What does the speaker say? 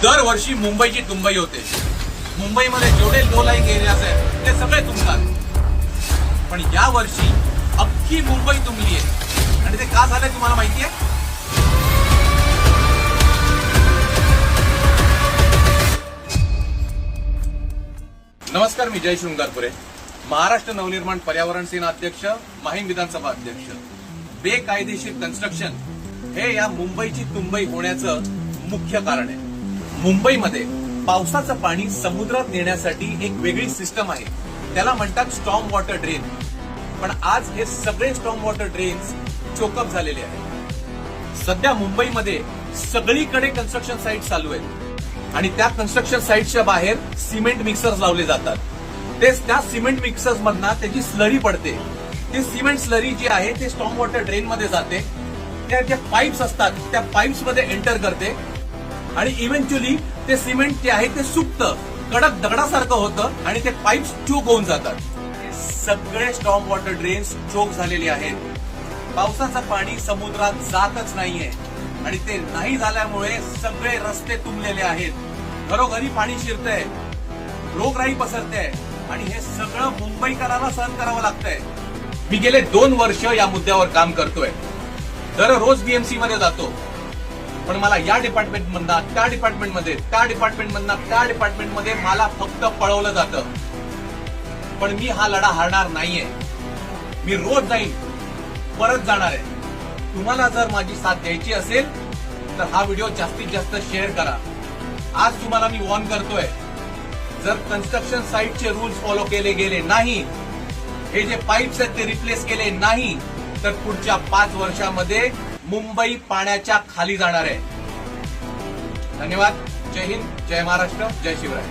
दरवर्षी मुंबईची तुंबई होते. मुंबईमध्ये जेवढे लो लाईंग एरियाज आहेत ते सगळे तुंबतात. पण या वर्षी अख्खी मुंबई तुंबली आहे. आणि ते का झालंय तुम्हाला माहिती आहे? नमस्कार, मी जय शृंगारपुरे, महाराष्ट्र नवनिर्माण पर्यावरण सेना अध्यक्ष, माहीम विधानसभा अध्यक्ष. बेकायदेशीर कन्स्ट्रक्शन हे या मुंबईची तुंबई होण्याचं मुख्य कारण आहे. मुंबईमध्ये पावसाचं पाणी समुद्रात नेण्यासाठी एक वेगळी सिस्टम आहे, त्याला म्हणतात स्टॉर्म वॉटर ड्रेन. पण आज हे सगळे स्टॉर्म वॉटर ड्रेन्स चोकअप झालेले आहेत. सध्या मुंबईमध्ये सगळीकडे कन्स्ट्रक्शन साईट चालू आहेत आणि त्या कन्स्ट्रक्शन साईटच्या बाहेर सिमेंट मिक्सर्स लावले जातात. त्या सिमेंट मिक्सर्स मधनं त्याची स्लरी पडते. ती सिमेंट स्लरी जी आहे ते स्टॉर्म वॉटर ड्रेन मध्ये जाते. त्या ज्या पाईप्स असतात त्या पाईप्स मध्ये एंटर करते आणि इव्हेंच्युअली ते सिमेंट जे आहे ते सुकतं, कडक दगडासारखं होतं आणि ते पाईप्स चोक होऊन जातात. सगळे स्टॉर्म वॉटर ड्रेन्स चोक झालेले आहेत. पावसाचं पाणी समुद्रात जातच नाहीये आणि ते नाही झाल्यामुळे सगळे रस्ते तुंबलेले आहेत. घरोघरी पाणी शिरतंय, रोगराई पसरते आणि हे सगळं मुंबईकरांना सहन करावं लागतंय. मी गेले 2 वर्ष या मुद्द्यावर काम करतोय. दररोज बीएमसी मध्ये जातो, पण मला या डिपार्टमेंटमधनं त्या डिपार्टमेंटमध्ये, त्या डिपार्टमेंटमधनं त्या डिपार्टमेंटमध्ये मला फक्त पळवलं जातं. पण मी हा लढा हारणार नाहीये. मी रोज जाईन, परत जाणार आहे. तुम्हाला जर माझी साथ द्यायची असेल तर हा व्हिडिओ जास्तीत जास्त शेअर करा. आज तुम्हाला मी वॉर्न करतोय, जर कन्स्ट्रक्शन साईटचे रूल्स फॉलो केले गेले नाही, हे जे पाईप्स आहेत ते रिप्लेस केले नाही, तर पुढच्या 5 वर्षामध्ये मुंबई पाण्याच्या खाली जाणार आहे. धन्यवाद. जय हिंद, जय महाराष्ट्र, जय शिवराय.